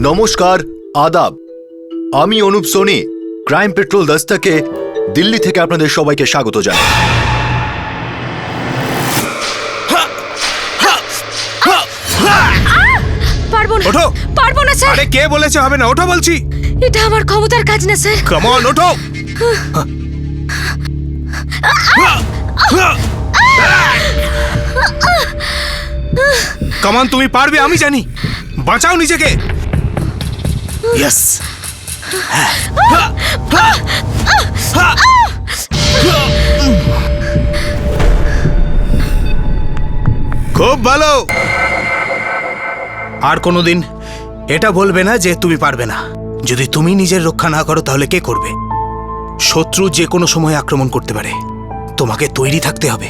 নমস্কার, আদাব। আমি অনুপ সোনি, ক্রাইম পেট্রোল দস্তাকে দিল্লি থেকে আপনাদের সবাইকে স্বাগত জানাই। পারবো না, ওঠো। পারবো না স্যার। আরে কে বলেছে হবে না? ওঠো বলছি। এটা আমার ক্ষমতার কাজ না স্যার। কাম অন, ওঠো। কাম অন, তুমি পারবে, আমি জানি। বাঁচাও নিজেকে। ইয়েস। খুব ভালো। আর কোনোদিন এটা বলবে না যে তুমি পারবে না। যদি তুমি নিজের রক্ষা না করো তাহলে কে করবে? শত্রু যে কোনো সময় আক্রমণ করতে পারে, তোমাকে তৈরি থাকতে হবে।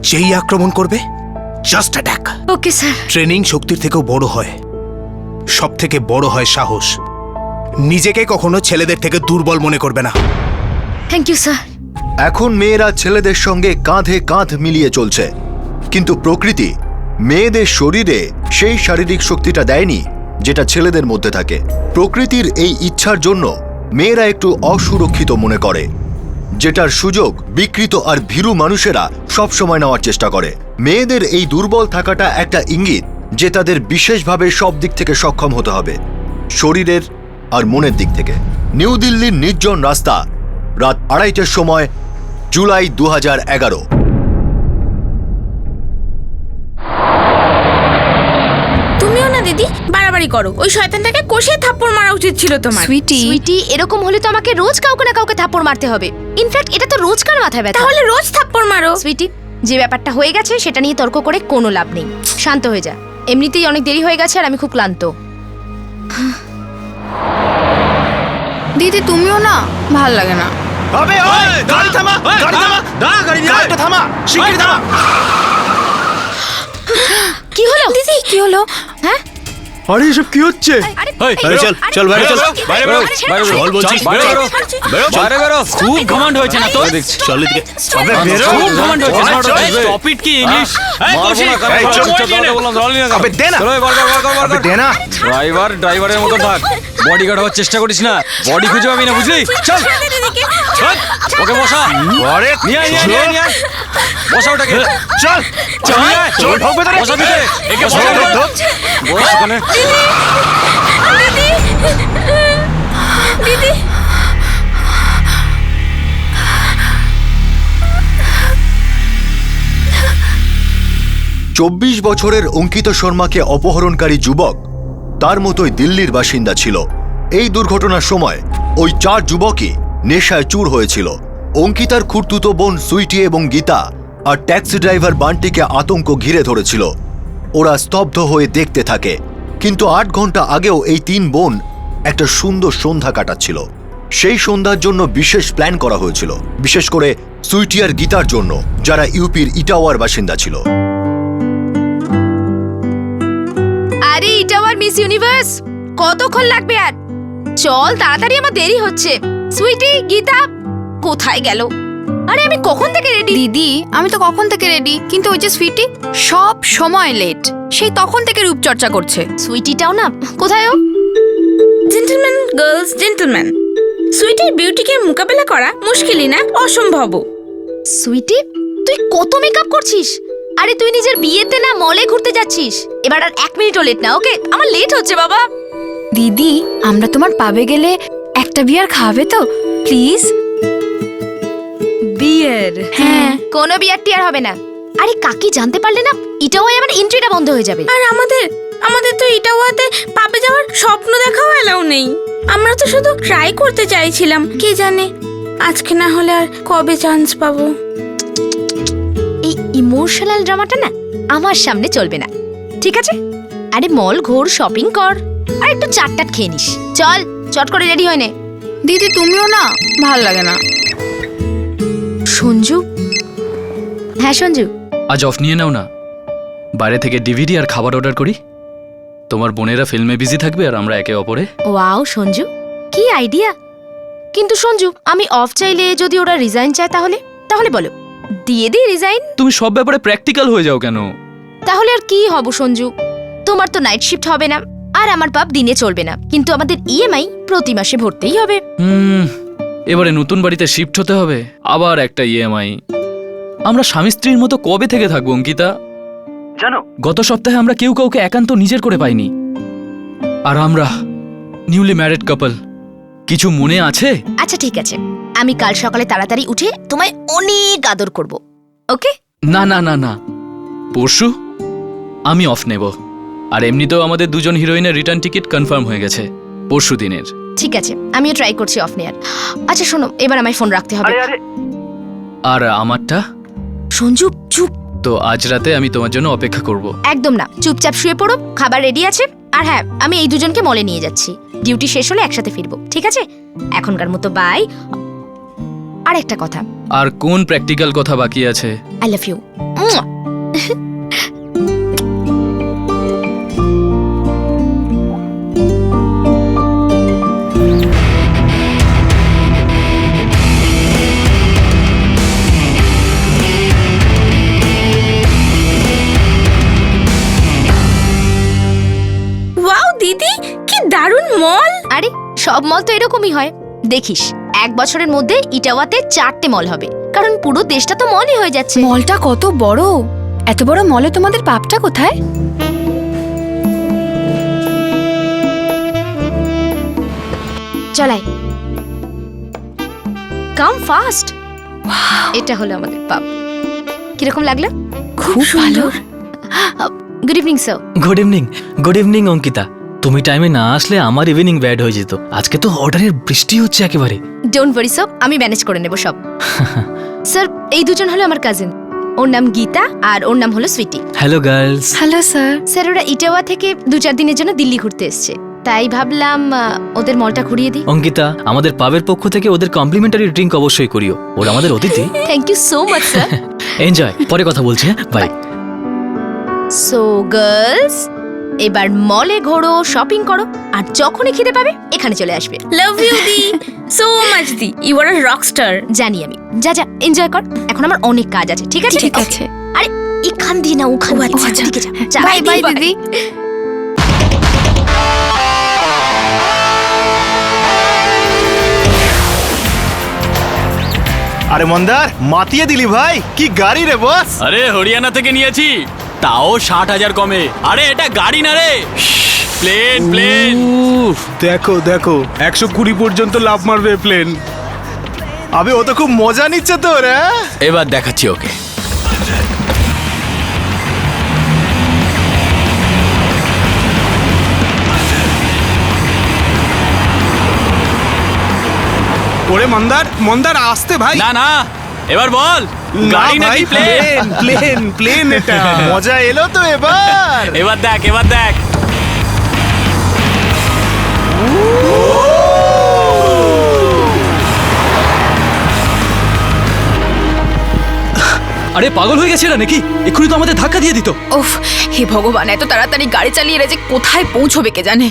যেই আক্রমণ করবে, just attack. Okay sir. Training শক্তির থেকেও বড় হয়। সব থেকে বড় হয় সাহস। নিজেকে কখনো ছেলেদের থেকে দুর্বল মনে করবে না। Thank you sir. এখন মেয়েরা ছেলেদের সঙ্গে কাঁধে কাঁধ মিলিয়ে চলছে, কিন্তু প্রকৃতি মেয়েদের শরীরে সেই শারীরিক শক্তিটা দেয়নি যেটা ছেলেদের মধ্যে থাকে। প্রকৃতির এই ইচ্ছার জন্য মেয়েরা একটু অসুরক্ষিত মনে করে, যেটার সুযোগ বিকৃত আর ভীরু মানুষেরা সবসময় নেওয়ার চেষ্টা করে। মেয়েদের এই দুর্বল থাকাটা একটা ইঙ্গিত যে তাদের বিশেষভাবে সব দিক থেকে সক্ষম হতে হবে, শরীরের আর মনের দিক থেকে। নিউ দিল্লির নির্জন রাস্তা, রাত 2:30টার সময়, জুলাই 2011। তুমিও না দিদি বাড়াবাড়ি করো। ওই শয়তানটাকে কষিয়ে থাপ্পড় মারা উচিত ছিল তোমার। সুইটি, এরকম হলে তো আমাকে রোজ কাউকে না কাউকে থাপ্পড় মারতে হবে। ইনফ্যাক্ট এটা তো রোজকার মাথায় ব্যথা। তাহলে রোজ থাপ্পড় মারো। সুইটি, যে ব্যাপারটা হয়ে গেছে সেটা নিয়ে তর্ক করে কোনো লাভ নেই। শান্ত হয়ে যা। এমনিতেই অনেক দেরি হয়ে গেছে আর আমি খুব ক্লান্ত। দিদি তুমিও না, ভাল লাগে না। আবে ওই গাড়ি থামা, গাড়ি থামা, দাঁড়া, গাড়ি নিয়ে গাড়িটা থামা, শিগগিরই থামা। কি হলো দিদি কি হলো? হ্যাঁ, আরে এসব কি হচ্ছে? চল চল বাইরে চল, বাইরে বেরো, বাইরে বেরো, চল বলছি, বাইরে বেরো, বাইরে বেরো। খুব ঘমন্ড হয়েছে না তো? চল এদিকে। আবে বেরো। খুব ঘমন্ড হয়েছে। স্টপ ইট কি ইংলিশ? আবে দে না। আবে দে না। ড্রাইভারের মতো থাক। বডিগার্ড হওয়ার চেষ্টা করিস না। বডি খুঁজে পাবি না, বুঝলি? চল ওকে বসা। আরে নিয়ে আয়, নিয়ে আয়, নিয়ে আয়। বসা ওটাকে। চল চল চল, ঢোক ভেতরে। বসা দিতে। একে বসা ঢোক ঢোক। বস ওখানে। দিদি 24 বছরের অঙ্কিত শর্মাকে অপহরণকারী যুবক তার মতোই দিল্লির বাসিন্দা ছিল। এই দুর্ঘটনার সময় ওই 4 যুবকই নেশায় চুর হয়েছিল। অঙ্কিতার খুড়তুতো বোন সুইটি এবং গীতা আর ট্যাক্সি ড্রাইভার বান্টিকে আতঙ্ক ঘিরে ধরেছিল। ওরা স্তব্ধ হয়ে দেখতে থাকে, কিন্তু 8 ঘন্টা আগেও এই 3 বোন একটা সুন্দর সন্ধ্যা কাটাচ্ছিল। সেই সন্ধ্যার জন্য বিশেষ প্ল্যান করা হয়েছিল, বিশেষ করে সুইটি আর গীতার জন্য, যারা ইউপির ইটাওয়ার বাসিন্দা ছিল। আরে ইটাওয়ার মিস ইউনিভার্স, কতক্ষণ লাগবে আর? চল তাড়াতাড়ি, আমার দেরি হচ্ছে। সুইটি, গীতা কোথায় গেল? আরে আমি কখন থেকে রেডি। দিদি আমি তো কখন থেকে রেডি, কিন্তু ওই যে সুইটি সব সময় লেট। সেই তখন থেকে রূপচর্চা করছে। সুইটিটাও না, কোথায় ও? জেন্টলম্যান গার্লস জেন্টলম্যান, সুইটির বিউটিকে মোকাবেলা করা মুশকিলই না, অসম্ভব। সুইটি, তুই কত মেকআপ করছিস? আরে তুই নিজের বিয়েতে না মলে ঘুরতে যাচ্ছিস। এবার আর 1 মিনিটও লেট না, ওকে? আমার লেট হচ্ছে বাবা। দিদি আমরা তোমার পাবে গেলে একটা বিয়ার খাবে তো প্লিজ? বিয়ের? হ্যাঁ। কোনো বিয়ার টিয়ার হবে না। আরে কাকি জানতে পারলে না, এটাও আমার এন্ট্রিটা বন্ধ হয়ে যাবে। আর আমাদের তো ইটাওয়াতে পাবে যাওয়ার স্বপ্ন দেখাও এলাও নেই। আমরা তো শুধু ট্রাই করতে চাইছিলাম, কে জানে আজকে না হলে আর কবে চান্স পাবো। এই ইমোশনাল ড্রামাটা না আমার সামনে চলবে না, ঠিক আছে? আরে মল ঘোর, শপিং কর, আর একটু চাটটাট খেয়ে নিস। চল চট করে রেডি হয়ে নে। দিদি তুমিও না, ভাল লাগে না। সঞ্জু, হ্যাঁ সঞ্জু, আজ অফ নিয়ে নাও না। বাইরে থেকে ডিভিডি আর খাবার অর্ডার করি। তোমার বোনেরা ফিল্মে বিজি থাকবে আর আমরা একে অপরে। ওয়াও সঞ্জু, কি আইডিয়া। কিন্তু সঞ্জু, আমি অফ চাইলে যদি ওরা রিজাইন চায় তাহলে বলো, দিয়ে দিই রিজাইন। তুমি সব ব্যাপারে প্র্যাকটিক্যাল হয়ে যাও কেন? তাহলে আর কি হব সঞ্জু, তোমার তো নাইট শিফট হবে না, আর আর আমার পাপ দিনে চলবে না, কিন্তু আমাদের ইএমআই প্রতি মাসে ভরতেই হবে। এবারে নতুন বাড়িতে শিফট হতে হবে, আবার একটা ইএমআই। আমরা স্বামী স্ত্রীর মতো কবে থেকে থাকবো অঙ্কিতা? জানো, গত সপ্তাহে আমরা কেউ কাউকে একান্ত নিজের করে পাইনি, আর আমরা নিউলি ম্যারিড কাপল। কিছু মনে আছে? আচ্ছা ঠিক আছে, আমি কাল সকালে তাড়াতাড়ি উঠে তোমায় অনেক আদর করব, ওকে? না না না না, পরশু আমি অফ নেব। আর এমনিতেও আমাদের দুজন হিরোইনের রিটার্ন টিকিট কনফার্ম হয়ে গেছে পরশু দিনের। ঠিক আছে, আমিও ট্রাই করছি অফ নেয়ার। আচ্ছা শোনো, এবার আমায় ফোন রাখতে হবে। আর আমারটা সঞ্জু চুপ। তো আজ রাতে আমি তোমার জন্য অপেক্ষা করব। একদম না, চুপচাপ শুয়ে পড়ো, খাবার রেডি আছে। আর হ্যাঁ, আমি এই দুজনকে মলে নিয়ে যাচ্ছি, ডিউটি শেষ হলে একসাথে ফিরবো, ঠিক আছে? এখনকার মতো বাই। আর একটা কথা। আর কোন প্র্যাকটিক্যাল কথা বাকি আছে? I love you. ওয়াও দিদি, কি দারুণ মল! আরে সব মল তো এরকমই হয়, দেখিস 1 বছরের মধ্যে ইটাওয়াতে 4টে মল হবে, কারণ পুরো দেশটা তো মলই হয়ে যাচ্ছে। মলটা কত বড়! এত বড় মলে তোমাদের পাপটা কোথায়? চলাই, কাম ফাস্ট। এটা হলো আমাদের পাব। কিরকম লাগলো? খুব ভালো। Good evening sir. Good evening Ankita. তুমি টাইমে না আসলে আমার ইভিনিং ব্যাড হয়ে যেত। আজকে তো অর্ডারের বৃষ্টি হচ্ছে একেবারে। ডোন্ট ওয়ারি স্যার, আমি ম্যানেজ করে নেব সব। স্যার, এই দুজন হলো আমার কাজিন, ওর নাম গীতা আর ওর নাম হলো Sweety. Hello girls. Hello sir. Sir, ওরা ইটাওয়া থেকে 2-4 দিনের জন্য দিল্লি ঘুরতে এসেছে, তাই ভাবলাম ওদের মলটা ঘুরিয়ে দিই। অঙ্কিতা, আমাদের পাবের পক্ষ থেকে ওদের কমপ্লিমেন্টারি ড্রিঙ্ক অবশ্যই করিও। ওরা আমাদের অতিথি। Thank you so much sir. Enjoy. পরে কথা বলছি। বাই। সো গার্লস, এবার মলে ঘোরো, শপিং করো, আর যখনই খিদে পাবে এখানে চলে আসবে। লাভ ইউ দি, সো মাচ দি, ইউ আর আ রকস্টার। জানি আমি। যা যা, এনজয় কর, এখন আমার অনেক কাজ আছে, ঠিক আছে? ঠিক আছে। আরে এখান দিয়ে না, ওখান দিয়ে। আচ্ছা। ওদিকে যা। যা, বাই বাই দিদি। আরে মন্দার, মাতিয়ে দিলি ভাই, কি গাড়ি রে বস! আরে হরিয়ানা থেকে নিয়েছি, তাও 60,000 কমে। আরে এটা গাড়ি না রে, প্লেন প্লেন। দেখো দেখো, 120 পর্যন্ত লাভ মারবে প্লেন। আবে ও তো খুব মজা নিচ্ছে তো রে। এবার দেখাচ্ছি ওকে। ওরে মন্দার, মন্দার আসতে ভাই। না না, এবার বল, গাড়ি নাকি প্লেন? প্লেন প্লেন এটা। মজা এলো তো এবার। এবার দেখ, এবার দেখ। আরে পাগল হয়ে গেছে এরা নাকি? এক্ষুনি তো আমাদের ধাক্কা দিয়ে দিত। উফ, হে ভগবান, এত তাড়াতাড়ি গাড়ি চালিয়ে এরা যে কোথায় পৌঁছবে কে জানে।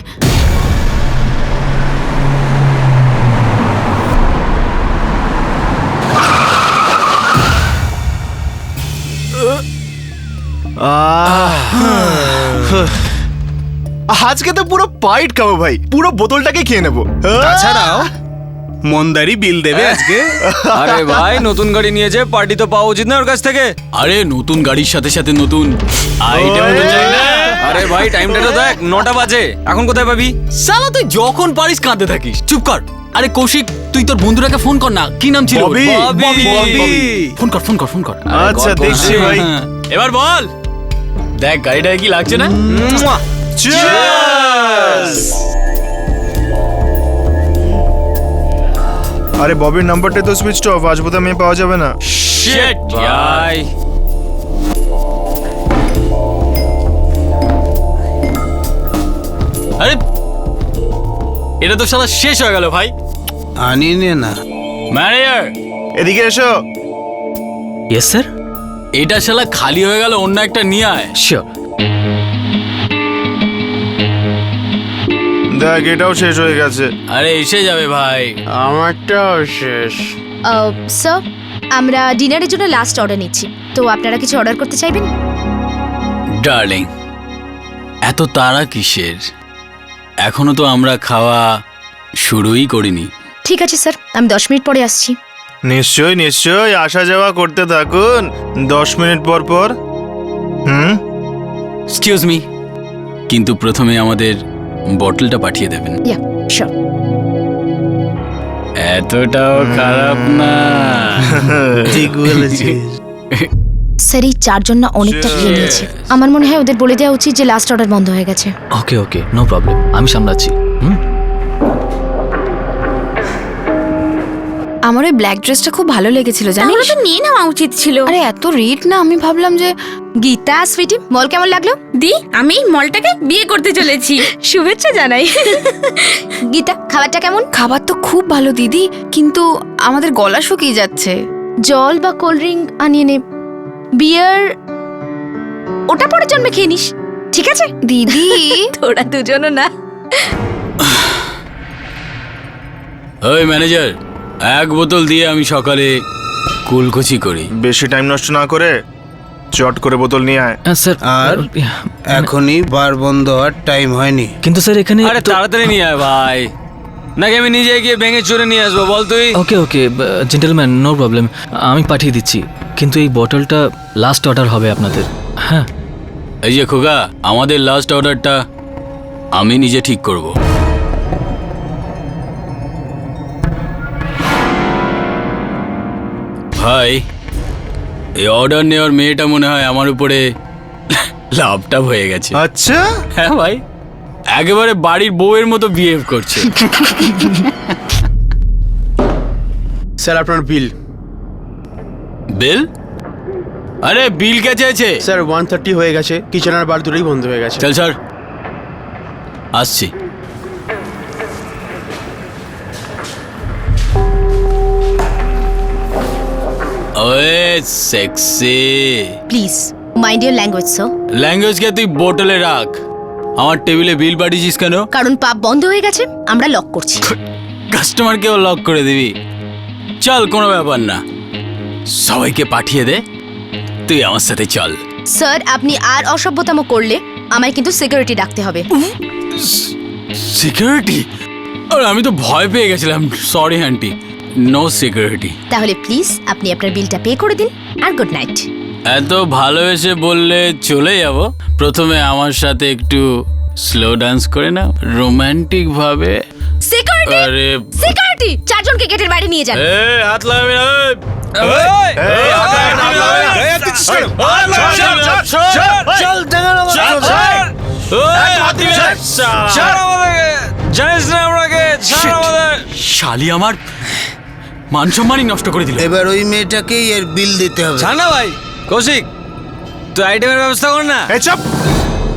আজকে তো পুরো পাইট খাবো ভাই, পুরো বোতলটাকে খেয়ে নেবো। তাছাড়াও মন্দারি বিল দেবে আজকে। আরে ভাই, নতুন গাড়ি নিয়েছে, পার্টি তো পাওয়া উচিত না ওর কাছ থেকে। আরে নতুন গাড়ির সাথে সাথে নতুন আইটেম তো চাই না? আরে ভাই, টাইমটা তো দেখ, 9টা বাজে। এখন কোথায় পাবি? শালা তুই যখন পারিস কাঁদতে থাকিস। চুপ কর। আরে কৌশিক, তুই তোর বন্ধুরাকে ফোন কর না। কি নাম ছিল? ববি। ফোন কর, ফোন কর, ফোন কর। আচ্ছা, দেখছি ভাই। এবার বল, দেখ গাড়িটা কি লাগছে না? আরে ববির নাম্বারটা তো সুইচ অফ, আজ বোধহয় মেয়ে পাওয়া যাবে না। শিট ভাই। আরে এটা তো শালা শেষ হয়ে গেল ভাই। আনিয়ে না। ম্যানেজার, এদিকে এসো। Yes sir. এটা শালা খালি হয়ে গেল, অন্য একটা নিয়ে আয়। শিওর। দেখ, এটাও শেষ হয়ে গেছে। আরে এসে যাবে ভাই। আমারটাও শেষ। স্যার, আমরা ডিনারের জন্য লাস্ট অর্ডার নিচ্ছি, তো আপনারা কিছু অর্ডার করতে চাইবেন? ডার্লিং, এত তাড়া কিসের? এখনো তো আমরা খাওয়া শুরুই করিনি। ঠিক আছে স্যার, আমি 10 মিনিট পরে আসছি। নিশ্চয়ই নিশ্চয়ই আসা যাওয়া করতে থাকুন 10 মিনিট পর পর। এক্সকিউজ মি, কিন্তু প্রথমে আমাদের বটলটা পাঠিয়ে দেবেন। Yeah sure. এতটাও খারাপ না। ঠিক বলেছিস। স্যার এই 4 জন না অনেকটা খেয়ে নিয়েছে। আমার মনে হয় ওদের বলে দেওয়া উচিত যে লাস্ট অর্ডার বন্ধ হয়ে গেছে। ওকে ওকে, নো প্রবলেম, আমি সামলাচ্ছি। আমার ওই ব্ল্যাক ড্রেসটা খুব ভালো লেগেছিল তাহলে জানিস। তো নিয়ে নেওয়া উচিত ছিল। আরে এত রেট না, আমি ভাবলাম যে গীতা সুইটি, মল কেমন লাগলো? দি, আমি এই মলটাকে বিয়ে করতে চলেছি। শুভেচ্ছা জানাই। গীতা, খাবারটা কেমন? খাবার তো খুব ভালো দিদি, কিন্তু আমাদের গলা শুকিয়ে যাচ্ছে। জল বা কোল্ড ড্রিঙ্ক আনিয়ে নে। বিয়ার ওটা পরে জন্মে খেয়ে নিস, ঠিক আছে? দিদি তোরা দুজনও না। ওই ম্যানেজার, 1 বোতল দিয়ে আমি সকালে কুলকুচি করি। বেশি টাইম নষ্ট না করে চট করে বোতল নিয়ে আয়। স্যার আর এখনই বার বন্ধ হওয়ার টাইম হয়নি। কিন্তু স্যার এখানে আরে তাড়াতাড়ি নিয়ে আয় ভাই, নাকি আমি নিজে গিয়ে ভেঙে চুরে নিয়ে আসবো? বল তুই। ওকে ওকে জেন্টলম্যান, নো প্রবলেম, আমি পাঠিয়ে দিচ্ছি। কিন্তু এই বটলটা লাস্ট অর্ডার হবে আপনাদের। হ্যাঁ, এই যে খোকা, আমাদের লাস্ট অর্ডারটা আমি নিজে ঠিক করব। ভাই, এই অর্ডার নেওয়ার মেয়েটা মনে হয় আমার উপরে লাভটা হয়ে গেছে। আচ্ছা, হ্যাঁ ভাই, একেবারে বাড়ির বউয়ের মতো বিহেভ করছে। স্যার আপনার বিল। বিল? আরে বিল কে চেয়েছে? স্যার 130 হয়ে গেছে, কিচেন আর বার দুটোই বন্ধ হয়ে গেছে। চল স্যার, আসছি। ওয়ে sexy. Please mind your language sir. ল্যাঙ্গুয়েজকে তুই বোতলে রাখ। আমার টেবিলে বিল পাঠিয়েছিস কেন? কারণ পাপ বন্ধ হয়ে গেছে, আমরা লক করছি। কাস্টমারকেও লক করে দিবি? চল, কোনো ব্যাপার না, সবাইকে পাঠিয়ে দে, তুই আমার সাথে চল। স্যার আপনি আর অসভ্যতাম করলে আমায় কিন্তু সিকিউরিটি ডাকতে হবে। সিকিউরিটি? আর আমি তো ভয় পেয়ে গেছিলাম। Sorry aunty, no security. তাহলে প্লিজ আপনি আপনার বিলটা পে করে দিন আর গুড নাইট। এত ভালোবেসে বললে চলে যাব। প্রথমে আমার সাথে একটু স্লো ডান্স করে না, রোমান্টিক ভাবে। সিকিউরিটি, আরে সিকিউরিটি, 4 জনকে গেটের বাইরে নিয়ে যান। হাত লাগাবি না। শালি আমার মান সম্মানই নষ্ট করে দিল। এবার ওই মেয়েটাকেই এর বিল দিতে হবে। জান না ভাই, কৌশিক তুই আইটেমের ব্যবস্থা কর না। এই চুপ,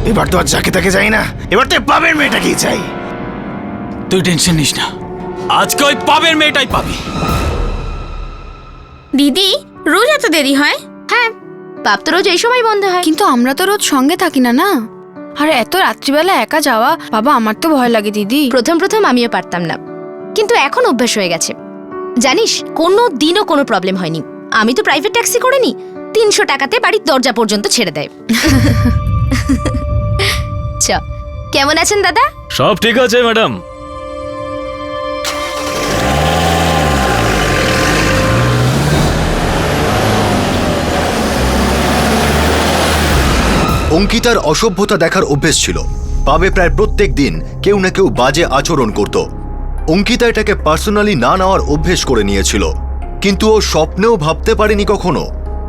এবার তো আর যাকে তাকে যাই না, এবার তো পাবের মেয়েটাকেই চাই। তুই টেনশন নিস না, আজকে ওই পাবের মেয়েটাই পাবি। দিদি, রোজ এত দেরি হয়? হ্যাঁ, পাপ তো রোজ এই সময় বন্ধ হয়। কিন্তু আমরা তো রোজ সঙ্গে থাকি না না। আর এত রাত্রিবেলা একা যাওয়া, বাবা আমার তো ভয় লাগে দিদি। প্রথম প্রথম আমিও পারতাম না, কিন্তু এখন অভ্যাস হয়ে গেছে। জানিস, কোনো দিনও কোনো প্রবলেম হয়নি। আমি তো প্রাইভেট ট্যাক্সি করে নি, 300 টাকাতে বাড়ির দরজা পর্যন্ত ছেড়ে দেয়। চ, কেমন আছেন দাদা? সব ঠিক আছে ম্যাডাম। অঙ্কিতার অসভ্যতা দেখার অভ্যেস ছিল। পাবে প্রায় প্রত্যেক দিন কেউ না কেউ বাজে আচরণ করত। অঙ্কিতা এটাকে পার্সোনালি না নেওয়ার অভ্যেস করে নিয়েছিল, কিন্তু ও স্বপ্নেও ভাবতে পারেনি কখনো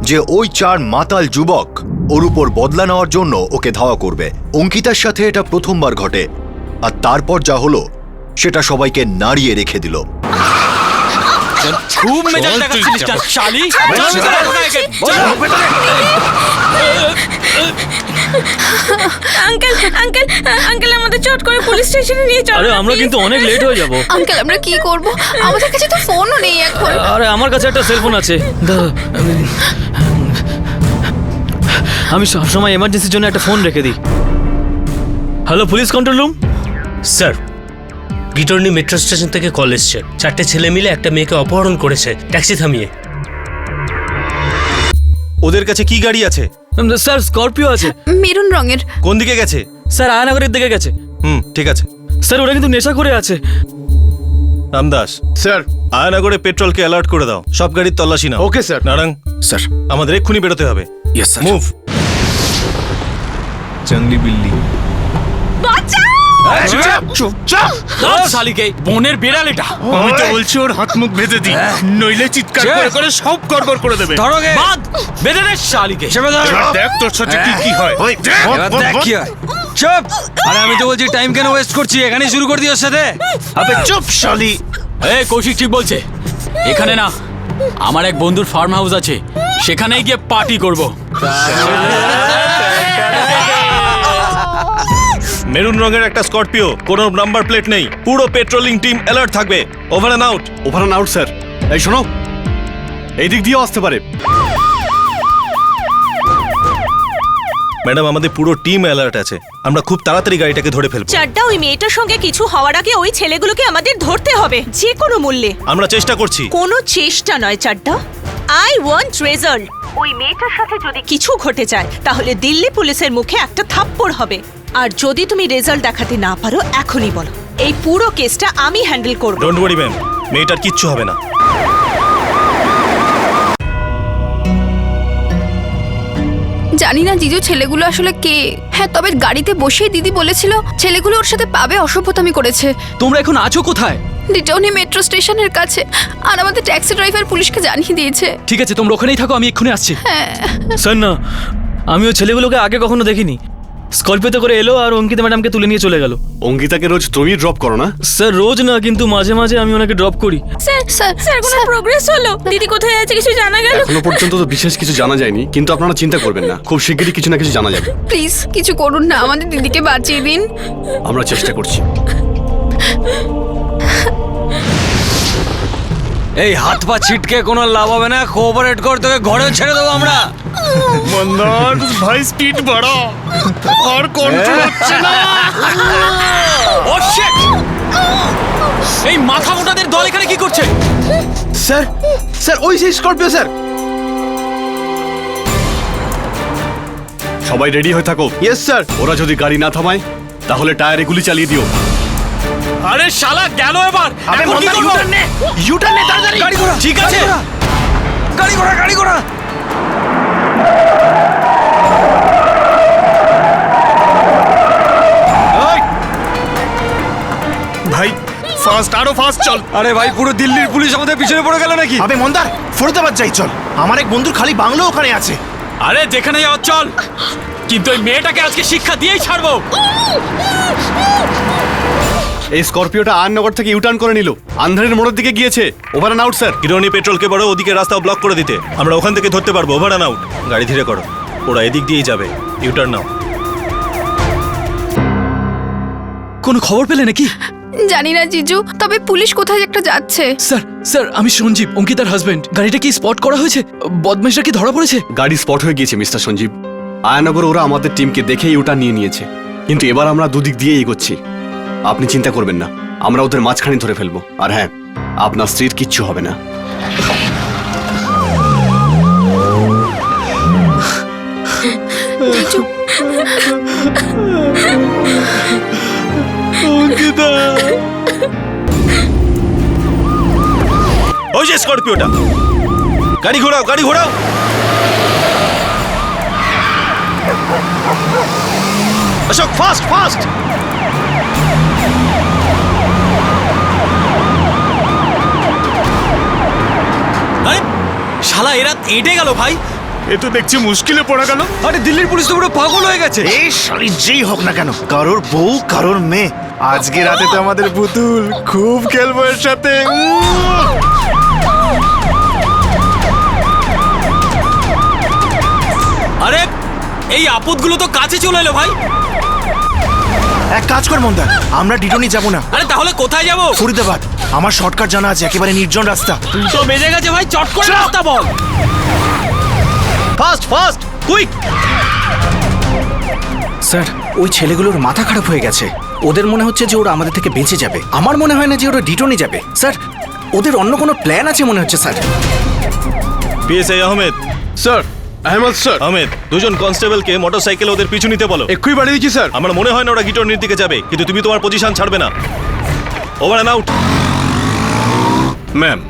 যে ওই 4 মাতাল যুবক ওর উপর বদলা নেওয়ার জন্য ওকে ধাওয়া করবে। অঙ্কিতার সাথে এটা প্রথমবার ঘটে, আর তারপর যা হলো সেটা সবাইকে নাড়িয়ে রেখে দিল। খুব মেজাজ দেখাচ্ছিস না, শালি। আঙ্কেল আঙ্কেল আঙ্কেল, আমাদের চট করে পুলিশ স্টেশনে নিয়ে চলো। আরে আমরা কিন্তু অনেক লেট হয়ে যাব। আঙ্কেল আমরা কি করব? আমাদের কাছে তো ফোনও নেই এখন। আরে আমার কাছে একটা সেলফোন আছে, আমি সবসময় এমার্জেন্সির জন্য একটা ফোন রেখে দিই। Hello, police control room. Sir, Ghitorni metro station থেকে কল এসছে। 4টে ছেলে মিলে একটা মেয়েকে অপহরণ করেছে ট্যাক্সি থামিয়ে। ওদের কাছে কি গাড়ি আছে? স্যার, স্করপিও আছে। মেরুন রঙের। কোন দিকে গেছে? স্যার আয়নাগরের দিকে গেছে। ঠিক আছে। স্যার ওরা কিন্তু নেশা করে আছে। রামদাস, স্যার। আয়নাগরে পেট্রোলকে অ্যালার্ট করে দাও, সব গাড়ির তল্লাশি নাও। Okay sir. নারাং, স্যার। আমাদের এক্ষুনি বেরোতে হবে। Yes sir. মুভ। জঙ্গলি বিল্লি। চুপচাপ। শালিকে বনের বিড়াল এটা। আমি তো বলছি ওর হাত মুখ বেঁধে দি, নইলে চিৎকার করে করে সব গড়বড় করে দেবে। ধরোগে বেঁধে দে শালিকে। এবার দেখ তোর সাথে কি হয়। এবার দেখ কি হয়। চুপ। আরে আমি তো বলছি টাইম কেন ওয়েস্ট করছি, এখানেই শুরু করে দিই ওর সাথে। আবে চুপ শালি। এই কৌশিক ঠিক বলছে, এখানে না, আমার এক বন্ধুর ফার্ম হাউস আছে, সেখানেই গিয়ে পার্টি করব। মেরুন রঙের একটা স্করপিও, কোনো নাম্বার প্লেট নেই, পুরো পেট্রোলিং টিম অ্যালার্ট থাকবে। Over and out. Over and out sir. এই শোনো, এই দিক দিয়েও আসতে পারে। ম্যাডাম, আমাদের পুরো টিম অ্যালার্ট আছে, আমরা খুব তাড়াতাড়ি গাড়িটাকে ধরে ফেলবো। চাড্ডা, ওই মেয়েটার সঙ্গে কিছু হওয়ার আগে ওই ছেলেগুলোকে আমাদের ধরতে হবে যে কোনো মূল্যে। আমরা চেষ্টা করছি। কোনো চেষ্টা নয় চাড্ডা, আই ওয়ান্ট রেজাল্ট। ওই মেয়েটার সাথে যদি কিছু ঘটে যায় তাহলে দিল্লি পুলিশের মুখে একটা থাপ্পড় হবে। আর যদি তুমি রেজাল্ট দেখাতে না পারো এখনই বলো, এই পুরো কেসটা আমি হ্যান্ডেল করব। ডোন্ট ওয়ারি ম্যাম, মেয়েটার কিচ্ছু হবে না। জানি না জিজু ছেলেগুলো আসলে কে। হ্যাঁ, তবে গাড়িতে বসেই দিদি বলেছিল ছেলেগুলো ওর সাথে পাবে অসভ্যতামি করেছে। তোমরা এখন আছো কোথায়? ডিটনি মেট্রো স্টেশনের কাছে, আর আমাদের ট্যাক্সি ড্রাইভার পুলিশকে জানিয়ে দিয়েছে। ঠিক আছে, তোমরা ওখানেই থাকো, আমি এক্ষুনি আসছি। স্যার না, আমি ওই ছেলেগুলোকে আগে কখনো দেখিনি। স্করপিওতে করে এলো আর অঙ্কিতা ম্যাডামকে তুলে নিয়ে চলে গেল। অঙ্কিতাকে রোজ তুমি ড্রপ করো না? স্যার রোজ না, কিন্তু মাঝে মাঝে আমি ওনাকে ড্রপ করি। স্যার স্যার স্যার, কোনো প্রোগ্রেস হলো? দিদি কোথায় আছে কিছু জানা গেল? এখনো পর্যন্ত তো বিশেষ কিছু জানা যায়নি, কিন্তু আপনারা চিন্তা করবেন না, খুব শিগগিরই কিছু না কিছু জানা যাবে। প্লিজ কিছু করুন না, আমাদের দিদিকে বাঁচিয়ে দিন। আমরা চেষ্টা করছি। এই হাত পা ছিটকে কোনো লাভ হবে না, কোঅপারেট কর, তোকে ঘরে ছেড়ে দেবো আমরা। মন্দার ভাই, স্পিড বাড়া, আর কন্ট্রোল হচ্ছে না। ও শিট! এই মাথা মোটাদের দল এখানে কি করছে? স্যার স্যার, ওই সেই স্করপিও স্যার। সবাই রেডি হয়ে থাকো। Yes sir. ওরা যদি গাড়ি না থামায় তাহলে টায়ারে গুলি চালিয়ে দিও। আরে শালা গেল এবার। আবে এখন কি মন্দার, করবো? ইউটার্ন নে তাড়াতাড়ি। গাড়ি ঘোড়া। ঠিক আছে, গাড়ি ঘোড়া, গাড়ি ঘোড়া। ভাই ফাস্ট, আরো ফাস্ট চল। আরে ভাই, পুরো দিল্লির পুলিশ আমাদের পিছনে পড়ে গেল নাকি? আবে মন্দার, ফরিদাবাদ যাই চল, আমার এক বন্ধুর খালি বাংলো ওখানে আছে। আরে যেখানে যাওয়া চল, কিন্তু ওই মেয়েটাকে আজকে শিক্ষা দিয়েই ছাড়বো। এই স্করপিওটা আয়ননগর থেকে ইউটার্ন করে নিল, আন্ধারের মোড়ের দিকে গিয়েছে। Over and out sir. কিরণী পেট্রোলকে বড় ওদিকে রাস্তাও ব্লক করে দিতে, আমরা ওখান থেকে ধরতে পারবো। Over and out. গাড়ি ধীরে করো, ওরা এদিক দিয়েই যাবে। ইউটার্ন নাও। কোনো খবর পেলে নাকি? জানি না জিজু, তবে পুলিশ কোথায় একটা যাচ্ছে। স্যার স্যার, আমি সঞ্জীব, অঙ্কিতার হাজবেন্ড। গাড়িটা কি স্পট করা হয়েছে? বদমাইশরা কি ধরা পড়েছে? গাড়ি স্পট হয়ে গিয়েছে মিস্টার সঞ্জীব। আয়ননগর ওরা আমাদের টিমকে দেখে ইউটার্ন নিয়ে নিয়েছে, কিন্তু এবার আমরা দুদিক দিয়ে এগোচ্ছি। আপনি চিন্তা করবেন না, আমরা ওদের মাঝখানে ধরে ফেলবো। আর হ্যাঁ, আপনার স্ত্রীর কিচ্ছু হবে না। জিজু, ওই যে স্করপিওটা, গাড়ি ঘোরাও, গাড়ি ঘোরাও। Ashok, fast fast. আরে শালা এরা এঁটে গেল ভাই। এ তো দেখছি মুশকিলে পড়া গেল। আরে দিল্লির পুলিশ তো পুরো পাগল হয়ে গেছে। এই শালি যেই হোক না কেন, কারোর বউ কারোর মেয়ে, আজকে রাতে তো আমাদের পুতুল, খুব খেলবো এর সাথে। আরে এই আপদগুলো তো কাছে চলে এলো ভাই। এক কাজ কর মন্দার, আমরা ডিটনি যাব না। আরে তাহলে কোথায় যাবো? ফরিদাবাদ। আমার শর্টকাট জানা আছে, একেবারে নির্জন রাস্তা। তো বেজে গেছে ভাই, চট করে রাস্তা বল। Fast fast, quick. স্যার, ওই ছেলেগুলোর মাথা খারাপ হয়ে গেছে। ওদের মনে হচ্ছে যে ওরা আমাদের থেকে বেঁচে যাবে। আমার মনে হয় না যে ওরা ডিটনে যাবে। স্যার, ওদের অন্য কোনো প্ল্যান আছে মনে হচ্ছে sir. PSI Ahmed, sir, Ahmed sir. Ahmed, দুজন কনস্টেবলকে মোটরসাইকেলে ওদের পিছু নিতে বলো। এক্ষুনি বাড়ি দিচ্ছি স্যার। আমার মনে হয় না ওরা গিটর্নির দিকে যাবে, কিন্তু তুমি তোমার পজিশন ছাড়বে না। Over and out. Ma'am,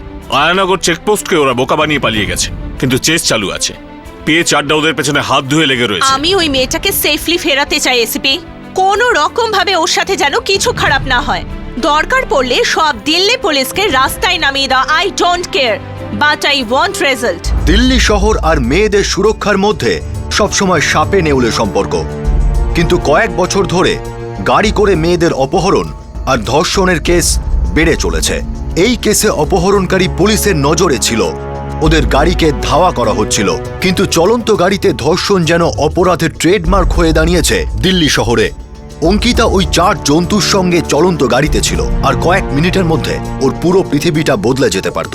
Ayanagar চেকপোস্টকে ওরা বোকা বানিয়ে পালিয়ে গেছে, কিন্তু চেস চালু আছে। পেয়ে চারটা ওদের পেছনে হাত ধুয়ে লেগে রয়েছে। আমি ওই মেয়েটাকে সেফলি ফেরাতে চাই এসিপি। কোনো রকম ভাবে ওর সাথে যেন কিছু খারাপ না হয়। দরকার পড়লে সব দিল্লি পুলিশকে রাস্তায় নামিয়ে দাও। I don't care, but I want result. Delhi শহর আর মেয়েদের সুরক্ষার মধ্যে সবসময় সাপে নেউলে সম্পর্ক, কিন্তু কয়েক বছর ধরে গাড়ি করে মেয়েদের অপহরণ আর ধর্ষণের কেস বেড়ে চলেছে। এই কেসে অপহরণকারী পুলিশের নজরে ছিল, ওদের গাড়িকে ধাওয়া করা হচ্ছিল, কিন্তু চলন্ত গাড়িতে ধর্ষণ যেন অপরাধের ট্রেডমার্ক হয়ে দাঁড়িয়েছে দিল্লি শহরে। অঙ্কিতা ওই 4 জন্তুর সঙ্গে চলন্ত গাড়িতে ছিল, আর কয়েক মিনিটের মধ্যে ওর পুরো পৃথিবীটা বদলে যেতে পারত।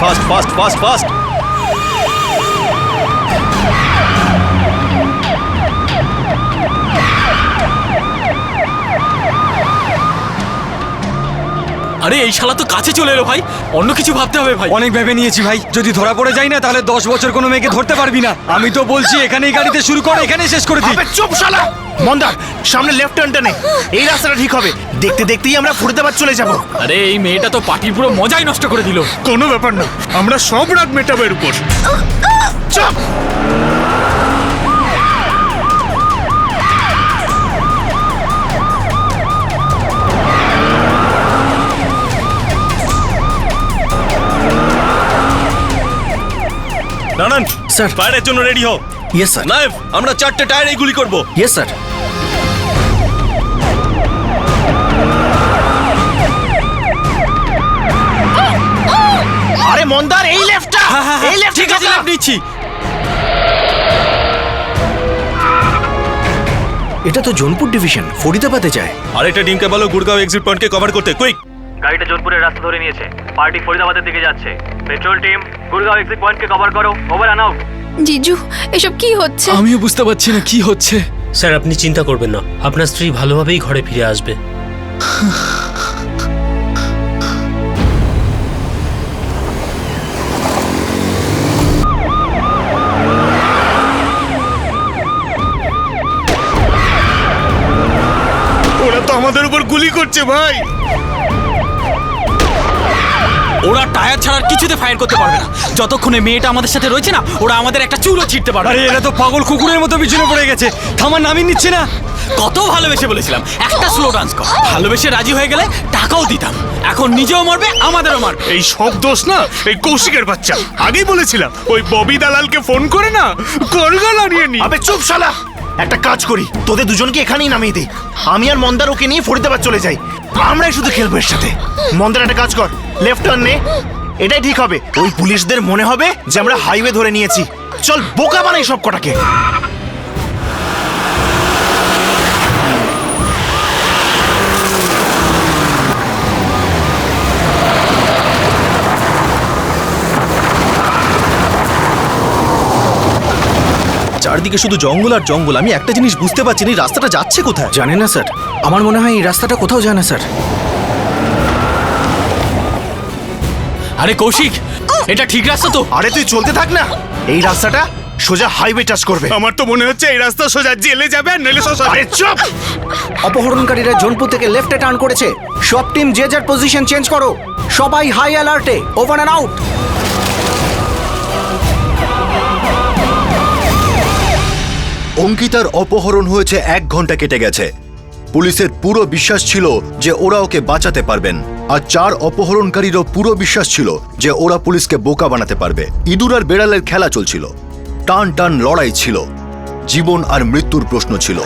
Fast fast fast fast. আরে এই শালা তো কাছে চলে এলো ভাই, অন্য কিছু ভাবতে হবে ভাই। অনেক ভেবে নিয়েছি ভাই, যদি ধরা পড়ে যাই না তাহলে 10 বছর কোনো মেয়েকে ধরতে পারবি না। আমি তো বলছি এখানেই গাড়িতে শুরু কর, এখানেই শেষ করে দিই। আবে চুপ শালা! মন্দার, সামনে লেফট টার্নটা নে। এই রাস্তাটা ঠিক হবে। দেখতে দেখতেই আমরা ফরিদাবাদ চলে যাব। আরে এই মেয়েটা তো পার্টির পুরো মজাই নষ্ট করে দিল। কোনো ব্যাপার না, আমরা সব রাগ মেটাবো এর উপর। চুপ! নানান স্যার, ফায়ারের জন্য রেডি হও। Yes sir. নাইফ, আমরা 4টে টায়ারেই গুলি করব। Yes sir. আরে মন্দার, এই লেফটটা, এই লেফট। ঠিক আছে, লেফট নিচ্ছি। এটা তো জোনপুর ডিভিশন, ফরিদাবাদে যায়। আরেকটা টিমকে বলো গুড়গাঁও এক্সিট পয়েন্টকে কভার করতে, কুইক। গাড়িটা জোনপুরের রাস্তা ধরে নিয়েছে, পার্টি ফরিদাবাদের দিকে যাচ্ছে। পেট্রোল টিম গুড়গাঁও এক্সিট পয়েন্টকে কভার করো। Over and out. জিজু, এসব কি হচ্ছে? আমিও বুঝতে পারছি না কি হচ্ছে। স্যার, আপনি চিন্তা করবেন না, আপনার স্ত্রী ভালোভাবেই ঘরে ফিরে আসবে। ওরা তো আমাদের উপর গুলি করছে ভাই। ওরা টায়ার ছাড়ার কিছুতে ফায়ার করতে পারবে না। যতক্ষণে মেয়েটা আমাদের সাথে রয়েছে না, ওরা আমাদের একটা চুলও ছিঁড়তে পারবে। আরে এরা তো পাগল কুকুরের মতো পিছনে পড়ে গেছে, থামার নামই নিচ্ছে না। কত ভালোবেসে বলেছিলাম একটা স্লো ডান্স কর, ভালোবেসে রাজি হয়ে গেলে টাকাও দিতাম। এখন নিজেও মারবে, আমাদেরও মারবে। এই সব দোষ না এই কৌশিকের বাচ্চা। আগেই বলেছিলাম ওই ববি দালালকে ফোন করে না করগাল আনিয়ে নি। আবে চুপ শালা! একটা কাজ করি, তোদের দুজনকে এখানেই নামিয়ে দিই। আমি আর মন্দার ওকে নিয়ে ফরিদাবাদ চলে যাই, আমরাই শুধু খেলবো এর সাথে। মন্দার একটা কাজ কর, লেফট টার্ন নে। এটাই ঠিক হবে। ওই পুলিশদের মনে হবে যে আমরা হাইওয়ে ধরে নিয়েছি। চল বোকা বানাই সব কটাকে। চারদিকে শুধু জঙ্গল আর জঙ্গল। আমি একটা জিনিস বুঝতে পারছি না, এই রাস্তাটা যাচ্ছে কোথায়? জানি না স্যার, আমার মনে হয় এই রাস্তাটা কোথাও যায় না স্যার। আরে কৌশিক, এটা ঠিক রাস্তা তো? আরে তুই চলতে থাক না, এই রাস্তাটা সোজা হাইওয়ে টাচ করবে। আমার তো মনে হচ্ছে এই রাস্তা সোজা জেলে যাবে আর নইলে শ্মশান। আরে চুপ! অপহরণকারীরা জোনপুর থেকে লেফটে টার্ন করেছে। সব টিম যে যার পজিশন চেঞ্জ করো। সবাই হাই অ্যালার্টে। Over and out. অঙ্কিতার অপহরণ হয়েছে 1 ঘন্টা কেটে গেছে। পুলিশের পুরো বিশ্বাস ছিল যে ওরা ওকে বাঁচাতে পারবেন, আর 4 অপহরণকারীরও পুরো বিশ্বাস ছিল যে ওরা পুলিশকে বোকা বানাতে পারবে। ইঁদুর আর বেড়ালের খেলা চলছিল, টান টান লড়াই ছিল, জীবন আর মৃত্যুর প্রশ্ন ছিল।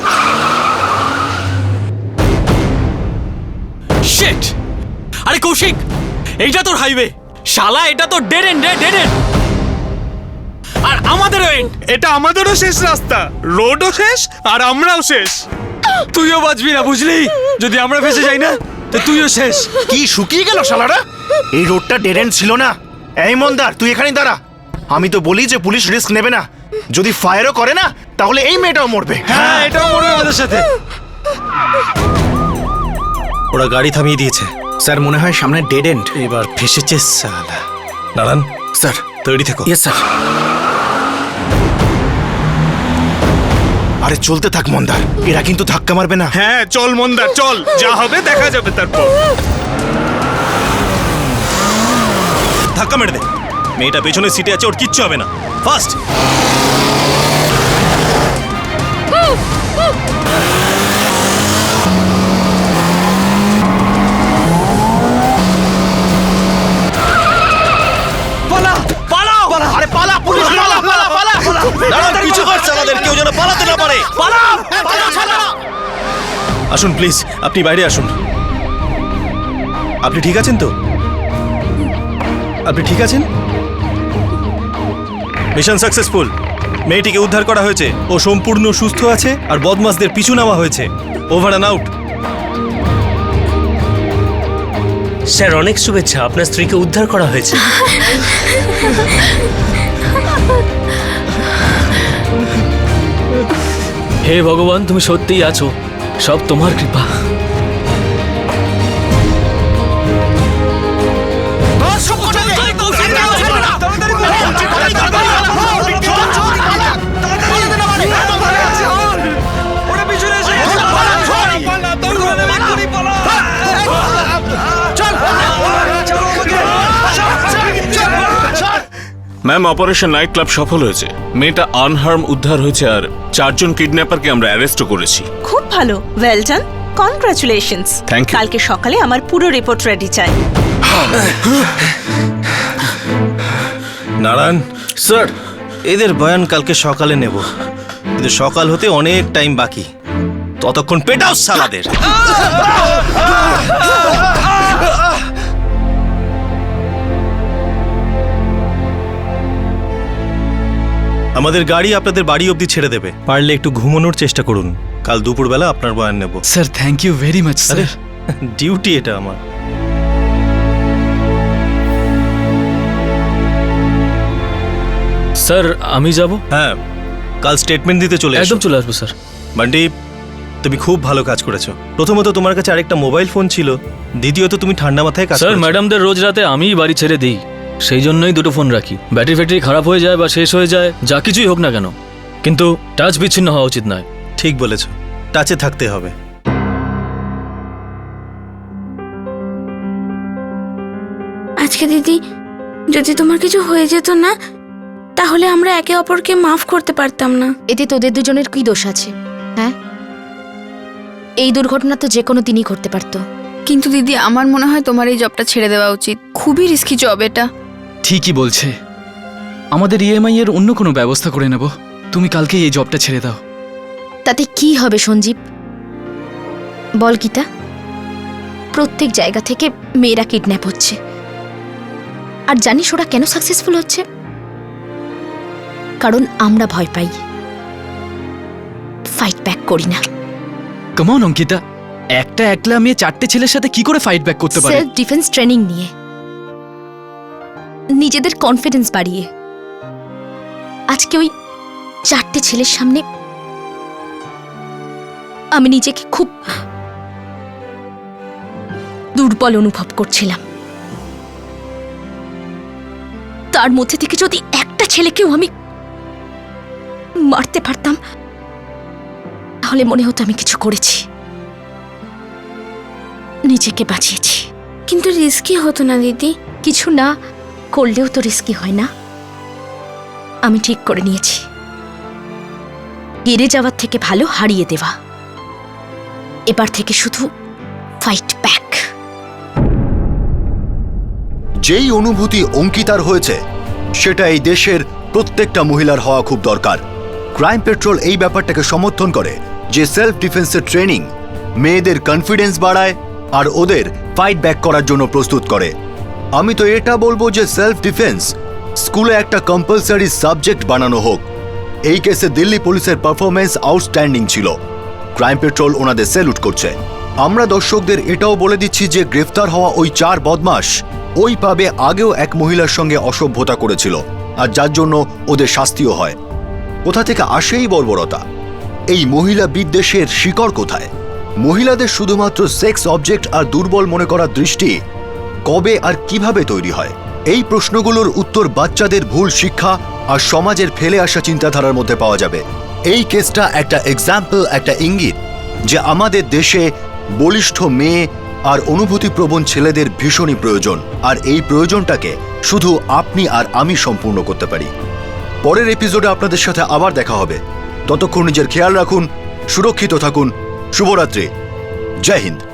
শিট! আরে কৌশিক, এইটা তোর হাইওয়ে শালা, এটা তো ডেড এন্ড, ডেড এন্ড। আর আমাদেরও এন্ড। এটা আমাদেরও শেষ রাস্তা, রোডও শেষ আর আমরাও শেষ। তুইও বাঁচবি না, বুঝলি? যদি আমরা ফেসে যাই না তো তুইও শেষ। কি শুকিয়ে গেল শালারা? এই রোডটা ডেড এন্ড ছিল না। এই মন্দার, তুই এখানেই দাঁড়া। আমি তো বলি যে পুলিশ রিস্ক নেবে না। যদি ফায়ারও করে না তাহলে এই মেয়েটাও মরবে। হ্যাঁ, এটাও মরবে আমাদের সাথে। ওরা গাড়ি থামিয়ে দিয়েছে। স্যার মনে হয় সামনে ডেড এন্ড। এবার ফেসেছে সালা। নারায়ণ স্যার তৈরি থেকো। Yes sir. আরে চলতে থাক মন্দার, এরা কিন্তু ধাক্কা মারবে না। হ্যাঁ চল মন্দার চল, যা হবে দেখা যাবে তারপর। ধাক্কা মেরে দে। মেয়েটা পেছনের সিটে আছে, ওর কিচ্ছু হবে না। ফাস্ট। আরে পালা পুলিশ, পালা পালা পালা। নারায়ণ পিছু কর সালাদের, কেউ যেন পালাতে না পারে। পালা পালা পালা। আসুন প্লিজ, আপনি বাইরে আসুন। আপনি ঠিক আছেন তো? আপনি ঠিক আছেন? Mission successful. মেয়েটিকে উদ্ধার করা হয়েছে, ও সম্পূর্ণ সুস্থ আছে আর বদমাসদের পিছু নেওয়া হয়েছে। Over and out. স্যার অনেক শুভেচ্ছা, আপনার স্ত্রীকে উদ্ধার করা হয়েছে। হে ভগবান, তুমি সত্যিই আছো, সব তোমার কৃপা। ম্যাম, অপারেশন নাইট ক্লাব সফল হয়েছে। মেয়েটা আনহার্ম উদ্ধার হয়েছে আর 4 জন কিডন্যাপারকে আমরা অ্যারেস্টও করেছি। খুব ভালো, well done, congratulations. Thank you. কালকে সকালে আমার পুরো রিপোর্ট রেডি চাই। নারায়ণ স্যার, এদের বয়ান কালকে সকালে নেব, কিন্তু সকাল হতে অনেক টাইম বাকি। ততক্ষণ পেটাও সালাদের। আমাদের গাড়ি আপনাদের বাড়ি অবধি ছেড়ে দেবে। পারলে একটু ঘুমানোর চেষ্টা করুন, কাল দুপুরবেলা আপনার বয়ান নেব। Sir thank you very much sir. Duty এটা আমার। স্যার আমি যাব? হ্যাঁ, কাল স্টেটমেন্ট দিতে চলে এসো। একদম চলে আসবো স্যার। বান্টি, তুমি খুব ভালো কাজ করেছো। প্রথমত তোমার কাছে আরেকটা মোবাইল ফোন ছিল, দ্বিতীয়ত তুমি ঠান্ডা মাথায় কাজ স্যার করেছো। ম্যাডামদের রোজ রাতে আমিই বাড়ি ছেড়ে দিই, সেই জন্যই দুটো ফোন রাখি। ব্যাটারি ফ্যাটারি খারাপ হয়ে যায় বা শেষ হয়ে যায়, যা কিছুই হোক না কেন, কিন্তু টাচ বিচ্ছিন্ন হওয়া উচিত নয়। ঠিক বলেছো, টাচে থাকতে হবে। আজকে দিদি, যদি তোমার কিছু হয়ে যেত না, তাহলে আমরা একে অপরকে মাফ করতে পারতাম না। এতে তোদের দুজনের কি দোষ আছে? হ্যাঁ, এই দুর্ঘটনা তো যে কোনো দিনই ঘটতে পারতো। কিন্তু দিদি, আমার মনে হয় তোমার এই জবটা ছেড়ে দেওয়া উচিত। খুবই রিস্কি জব এটা। ঠিকই বলছে, আমাদের ইএমআই এর অন্য কোনো ব্যবস্থা করে নেব। তুমি কালকে এই জবটা ছেড়ে দাও। তাতে কি হবে সঞ্জীব? বল গীতা, প্রত্যেক জায়গা থেকে মেয়েরা কিডন্যাপ হচ্ছে, আর জানিস ওরা কেন সাকসেসফুল হচ্ছে? কারণ আমরা ভয় পাই, ফাইট ব্যাক করি না। কাম অন অঙ্কিতা, একটা একলা মেয়ে 4টে ছেলের সাথে কি করে ফাইট ব্যাক করতে পারে? সেলফ ডিফেন্স ট্রেনিং নিয়ে, নিজেদের কনফিডেন্স বাড়িয়ে। আজকে ওই 4টে ছেলের সামনে আমি নিজেকে খুব দুর্বল অনুভব করছিলাম। তার মধ্যে থেকে যদি একটা ছেলেকেও আমি মারতে পারতাম, তাহলে মনে হতো আমি কিছু করেছি, নিজেকে বাঁচিয়েছি। কিন্তু রিস্কি হতো না দিদি? কিছু না করলেও তো রিস্কি হয় না। আমি ঠিক করে নিয়েছি, হেরে যাওয়ার থেকে ভালো হারিয়ে দেওয়া। এবার থেকে শুধু ফাইট ব্যাক। যেই অনুভূতি অঙ্কিতার হয়েছে, সেটা এই দেশের প্রত্যেকটা মহিলার হওয়া খুব দরকার। ক্রাইম পেট্রোল এই ব্যাপারটাকে সমর্থন করে যে সেলফ ডিফেন্সের ট্রেনিং মেয়েদের কনফিডেন্স বাড়ায় আর ওদের ফাইট ব্যাক করার জন্য প্রস্তুত করে। আমি তো এটা বলবো যে সেলফ ডিফেন্স স্কুলে একটা কম্পালসারি সাবজেক্ট বানানো হোক। এই কেসে দিল্লি পুলিশের পারফরমেন্স আউটস্ট্যান্ডিং ছিল। ক্রাইম পেট্রোল ওনাদের স্যালুট করছে। আমরা দর্শকদের এটাও বলে দিচ্ছি যে গ্রেফতার হওয়া ওই 4 বদমাশ ওই পাবে আগেও এক মহিলার সঙ্গে অসভ্যতা করেছিল, আর যার জন্য ওদের শাস্তিও হয়। কোথা থেকে আসে এই বর্বরতা? এই মহিলা বিদ্বেষের শিকড় কোথায়? মহিলাদের শুধুমাত্র সেক্স অবজেক্ট আর দুর্বল মনে করার দৃষ্টি কবে আর কিভাবে তৈরি হয়? এই প্রশ্নগুলোর উত্তর বাচ্চাদের ভুল শিক্ষা আর সমাজের ফেলে আসা চিন্তাধারার মধ্যে পাওয়া যাবে। এই কেসটা একটা এক্সাম্পল, একটা ইঙ্গিত যে আমাদের দেশে বলিষ্ঠ মেয়ে আর অনুভূতিপ্রবণ ছেলেদের ভীষণই প্রয়োজন, আর এই প্রয়োজনটাকে শুধু আপনি আর আমি সম্পূর্ণ করতে পারি। পরের এপিসোডে আপনাদের সাথে আবার দেখা হবে। ততক্ষণ নিজের খেয়াল রাখুন, সুরক্ষিত থাকুন। শুভরাত্রি। জয় হিন্দ।